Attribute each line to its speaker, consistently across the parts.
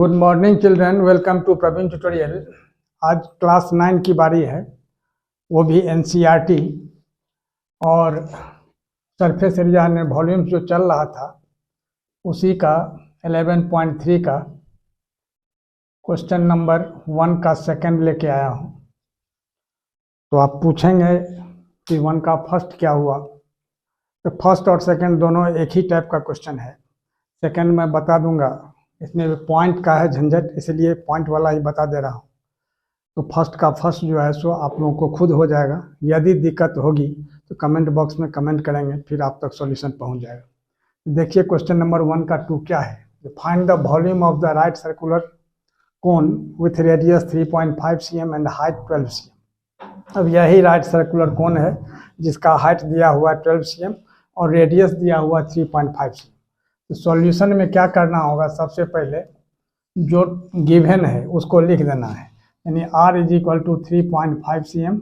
Speaker 1: Good morning children, welcome to Praveen tutorial. आज class 9 की बारी है, वो भी एनसीईआरटी। और सरफेस एरिया में वॉल्यूम जो चल रहा था उसी का 11.3 का क्वेश्चन नंबर 1 का सेकंड लेके आया हूँ। तो आप पूछेंगे कि 1 का फर्स्ट क्या हुआ। तो फर्स्ट और सेकंड दोनों एक ही टाइप का क्वेश्चन है। सेकंड मैं बता दूंगा, इसमें पॉइंट का है झंझट, इसलिए पॉइंट वाला ही बता दे रहा हूँ। तो फर्स्ट का फर्स्ट जो है सो आप लोगों को खुद हो जाएगा। यदि दिक्कत होगी तो कमेंट बॉक्स में कमेंट करेंगे, फिर आप तक सॉल्यूशन पहुंच जाएगा। देखिए क्वेश्चन नंबर 1 का 2 क्या है। Find the volume of the right circular cone with radius 3.5 cm and height 12 cm। अब यही राइट सर्कुलर कोन है जिसका हाइट दिया हुआ 12 cm और रेडियस दिया हुआ 3.5 cm। तो सॉल्यूशन में क्या करना होगा, सबसे पहले जो गिवन है उसको लिख देना है, यानी r is equal to 3.5 cm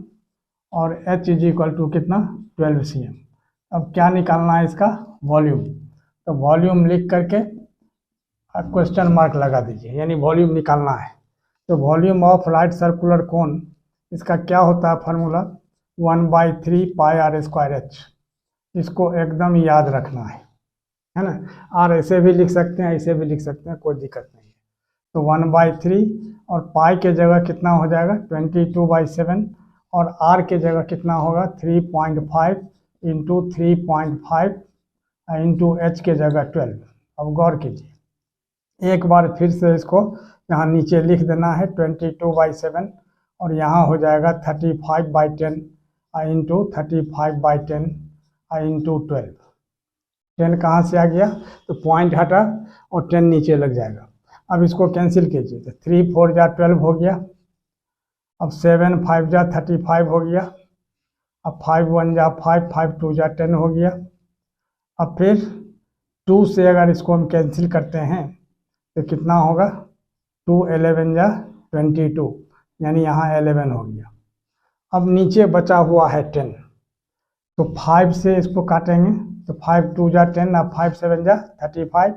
Speaker 1: और h इज इक्वल टू कितना 12 cm। अब क्या निकालना है, इसका वॉल्यूम। तो वॉल्यूम लिख करके क्वेश्चन मार्क लगा दीजिए, यानी वॉल्यूम निकालना है। तो volume of right circular cone, इसका क्या होता है फार्मूला, 1/3 पाई r स्क्वायर h। इसको एकदम याद रखना है ना। आर ऐसे भी लिख सकते हैं, ऐसे भी लिख सकते हैं, कोई दिक्कत नहीं है। तो 1/3 और पाई के जगह कितना हो जाएगा 22/7 और आर के जगह कितना होगा 3.5 इंटू 3.5 इंटू एच के जगह 12। अब गौर कीजिए, एक बार फिर से इसको यहाँ नीचे लिख देना है 22/7 और यहाँ हो जाएगा 35/10 इंटू 35/10 इंटू 12। 10 कहाँ से आ गया, तो पॉइंट हटा और 10 नीचे लग जाएगा। अब इसको कैंसिल कीजिए, तो 3 4 जा 12 हो गया। अब 7 5 जा 35 हो गया। अब 5 1 जा 5 5 2 जा 10 हो गया। अब फिर 2 से अगर इसको हम कैंसिल करते हैं तो कितना होगा, 2 11 जा 22, यानी यहाँ 11 हो गया। अब नीचे बचा हुआ है 10, तो 5 से इसको काटेंगे तो 5 2 जा 10 और 5 7 जा 35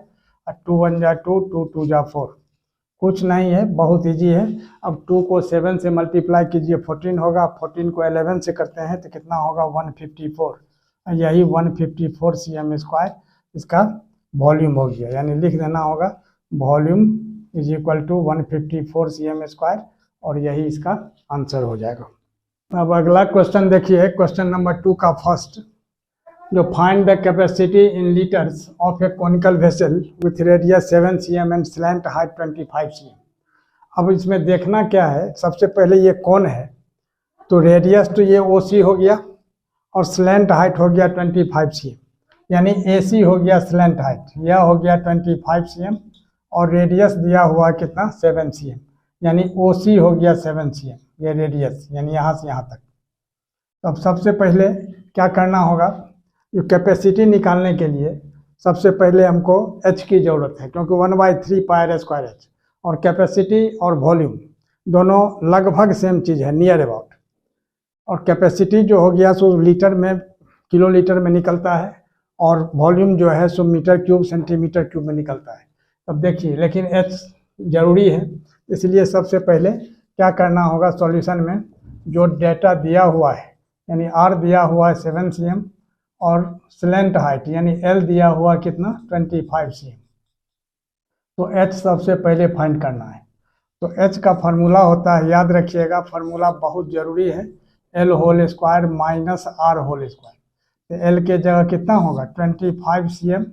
Speaker 1: और 2 1 जा 2 2 2 जा 4। कुछ नहीं है, बहुत इजी है। अब 2 को 7 से मल्टीप्लाई कीजिए 14 होगा। 14 को 11 से करते हैं तो कितना होगा 154। यही 154 cm स्क्वायर इसका वॉल्यूम हो गया, यानी लिख देना होगा volume is equal to 154 cm square और यही इसका आंसर हो जाएगा। अब अगला क्वेश्चन देखिए, क्वेश्चन नंबर 2 का फर्स्ट, जो find the capacity in litres of A conical vessel with radius 7 cm and slant height 25 cm। अब इसमें देखना क्या है, सबसे पहले ये कौन है, तो रेडियस तो ये OC हो गया और स्लैंट हाइट हो गया 25 cm, यानी AC हो गया स्लैंट हाइट, यह हो गया 25 cm और रेडियस दिया हुआ कितना 7 cm, यानी OC हो गया 7 cm, ये रेडियस यानी यहाँ से यहाँ तक। तो अब सबसे पहले क्या करना होगा, जो कैपेसिटी निकालने के लिए सबसे पहले हमको h की ज़रूरत है, क्योंकि 1/3 पाई r स्क्वायर h और कैपेसिटी और वॉल्यूम दोनों लगभग सेम चीज़ है, नियर अबाउट। और कैपेसिटी जो हो गया सो लीटर में किलोलीटर में निकलता है और वॉल्यूम जो है सो मीटर क्यूब सेंटीमीटर क्यूब में निकलता है। अब देखिए, लेकिन h ज़रूरी है, इसलिए सबसे पहले क्या करना होगा, सॉल्यूशन में जो डेटा दिया हुआ है, यानी r दिया हुआ है 7 cm और स्लैंट हाइट यानी L दिया हुआ कितना 25 cm। तो H सबसे पहले फाइंड करना है। तो H का फार्मूला होता है, याद रखिएगा, फार्मूला बहुत ज़रूरी है, L whole square minus R whole square. तो L के जगह कितना होगा 25 cm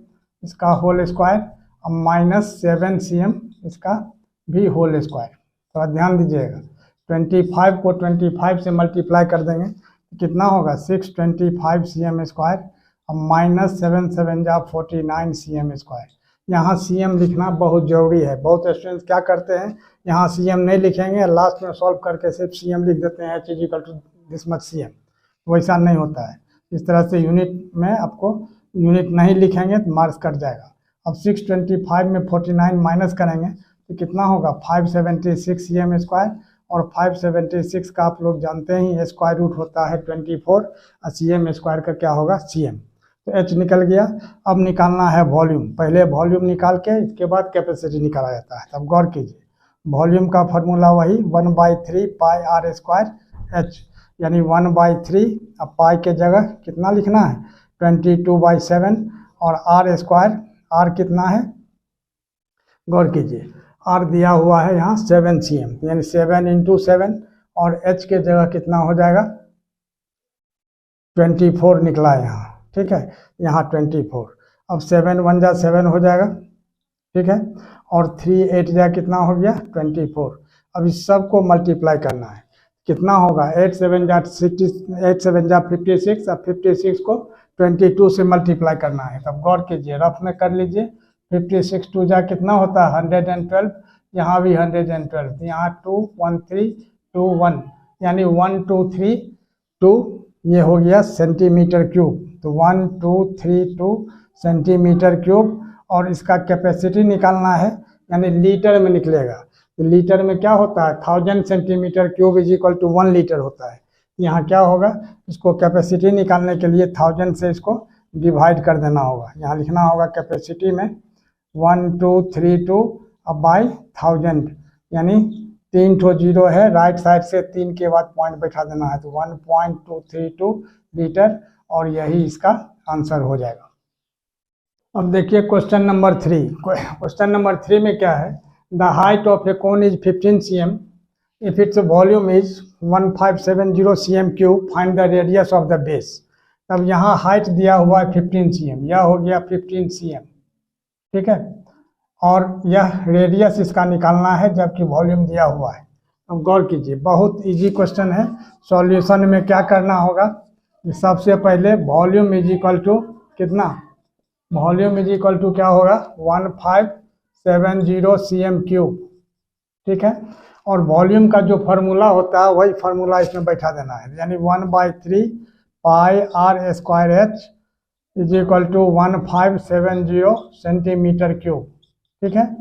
Speaker 1: इसका होल स्क्वायर और माइनस 7 cm इसका भी होल स्क्वायर। थोड़ा ध्यान दीजिएगा, 25 को 25 से मल्टीप्लाई कर देंगे कितना होगा 625 cm स्क्वायर और माइनस 7 7 जा 49 cm स्क्वायर। यहाँ cm लिखना बहुत ज़रूरी है। बहुत स्टूडेंट्स क्या करते हैं, यहाँ cm नहीं लिखेंगे, लास्ट में सॉल्व करके सिर्फ cm लिख देते हैं, h equal to this much cm। वैसा नहीं होता है, इस तरह से यूनिट में आपको यूनिट नहीं लिखेंगे तो मार्क्स कट जाएगा। अब 625 में 49 माइनस करेंगे तो कितना होगा 576 cm स्क्वायर और 576 का आप लोग जानते ही स्क्वायर रूट होता है 24 और cm स्क्वायर का क्या होगा cm। तो H निकल गया। अब निकालना है वॉल्यूम, पहले वॉल्यूम निकाल के इसके बाद कैपेसिटी निकाला जाता है। तब गौर कीजिए, वॉल्यूम का फॉर्मूला वही 1/3 पाई आर स्क्वायर एच, यानी 1/3। अब पाई के जगह कितना लिखना है 22/7, और आर स्क्वायर, आर कितना है गौर कीजिए, आर दिया हुआ है यहाँ 7 cm, यानी 7 × 7, और एच के जगह कितना हो जाएगा 24 निकला है यहाँ, ठीक है, यहाँ 24। अब 7 × 1 = 7 हो जाएगा, ठीक है, और 3 × 8 = कितना हो गया 24। अब इस सब को मल्टीप्लाई करना है, कितना होगा 8 × 7 = 56, अब 56 को 22 से मल्टीप्लाई करना है। तब गौर कीजिए, रफ में कर लीजिए, 56 2 × कितना होता है 112, यहाँ भी 112, यहाँ 2 1 3 2 1, यानी 1 2 3 2, ये हो गया सेंटीमीटर क्यूब। तो 1 2 3 2 सेंटीमीटर क्यूब, और इसका कैपेसिटी निकालना है, यानी लीटर में निकलेगा। तो लीटर में क्या होता है 1000 सेंटीमीटर क्यूब = 1 लीटर होता है। यहाँ क्या होगा, इसको कैपेसिटी निकालने के लिए 1000 से इसको डिवाइड कर देना होगा। यहाँ लिखना होगा कैपेसिटी में 1232 अब बाई 1000, यानी 3 ठो जीरो है, राइट साइड से 3 के बाद पॉइंट बैठा देना है, तो 1.232 लीटर, और यही इसका आंसर हो जाएगा। अब देखिए क्वेश्चन नंबर 3। क्वेश्चन नंबर 3 में क्या है, the height of A cone is 15 cm, if its volume is 1570 cm3, find the radius of the base. अब यहाँ हाइट दिया हुआ है 15 cm, यह हो गया 15 cm, ठीक है, और यह रेडियस इसका निकालना है, जबकि वॉल्यूम दिया हुआ है। अब गौर कीजिए, बहुत इजी क्वेश्चन है। सॉल्यूशन में क्या करना होगा, सबसे पहले वॉल्यूम = कितना, वॉल्यूम = क्या होगा 1570 cm3, ठीक है, और वॉल्यूम का जो फार्मूला होता है वही फार्मूला इसमें बैठा देना है, यानी 1/3 pi r square h = 1570 centimetre cube, ठीक है।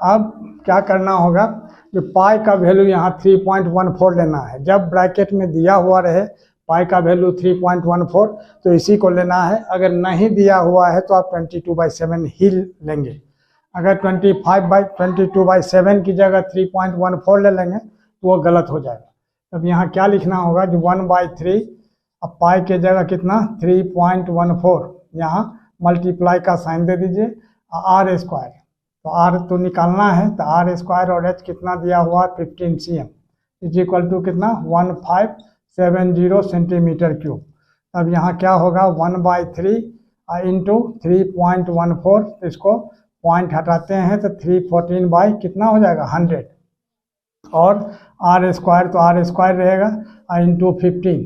Speaker 1: अब क्या करना होगा, जो पाई का वैल्यू यहाँ 3.14 लेना है, जब ब्रैकेट में दिया हुआ रहे पाई का वैल्यू 3.14, तो इसी को लेना है। अगर नहीं दिया हुआ है तो आप 22/7 ही लेंगे। अगर 22/7 की जगह 3.14 ले लेंगे तो वो गलत हो जाएगा। तब यहाँ क्या लिखना होगा, जो 1/3, अब पाई के जगह कितना 3.14, यहाँ मल्टीप्लाई का साइन दे दीजिए, आर स्क्वायर, तो आर तो निकालना है, तो आर स्क्वायर और एच कितना दिया हुआ 15 cm = कितना 1570 सेंटीमीटर क्यूब। अब यहाँ क्या होगा 1/3 × 3.14, इसको पॉइंट हटाते हैं तो 314 बाई कितना हो जाएगा 100, और आर स्क्वायर तो आर स्क्वायर रहेगा × 15,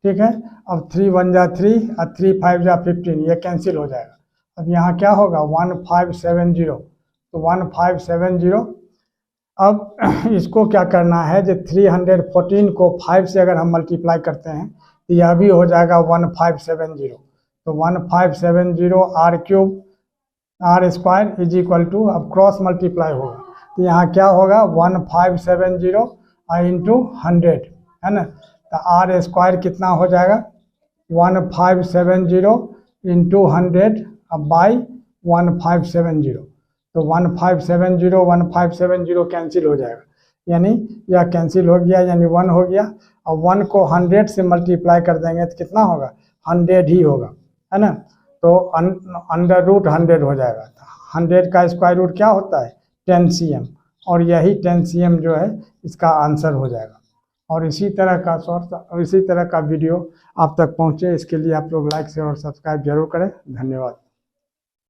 Speaker 1: ठीक है। अब 3 × 1 = 3 और 3 × 5 = 15, ये कैंसिल हो जाएगा। अब यहाँ क्या होगा 1570, तो 1570। अब इसको क्या करना है, जो 314 को 5 से अगर हम मल्टीप्लाई करते हैं तो यह भी हो जाएगा 1570, तो 1570 r³ आर स्क्वायर = अब क्रॉस मल्टीप्लाई होगा, तो यहाँ क्या होगा 1570 × 100, है ना, तो आर स्क्वायर कितना हो जाएगा 1570 × 100 अब बाई 1570, तो 1570 कैंसिल हो जाएगा, यानी यह कैंसिल हो गया, यानी 1 हो गया। अब 1 को 100 से मल्टीप्लाई कर देंगे तो कितना होगा 100 ही होगा, है ना, तो √100 हो जाएगा। 100 का स्क्वायर रूट क्या होता है 10 cm, और यही 10 cm जो है इसका आंसर हो जाएगा। और इसी तरह का वीडियो आप तक पहुँचे, इसके लिए आप लोग लाइक शेयर और सब्सक्राइब जरूर करें। धन्यवाद।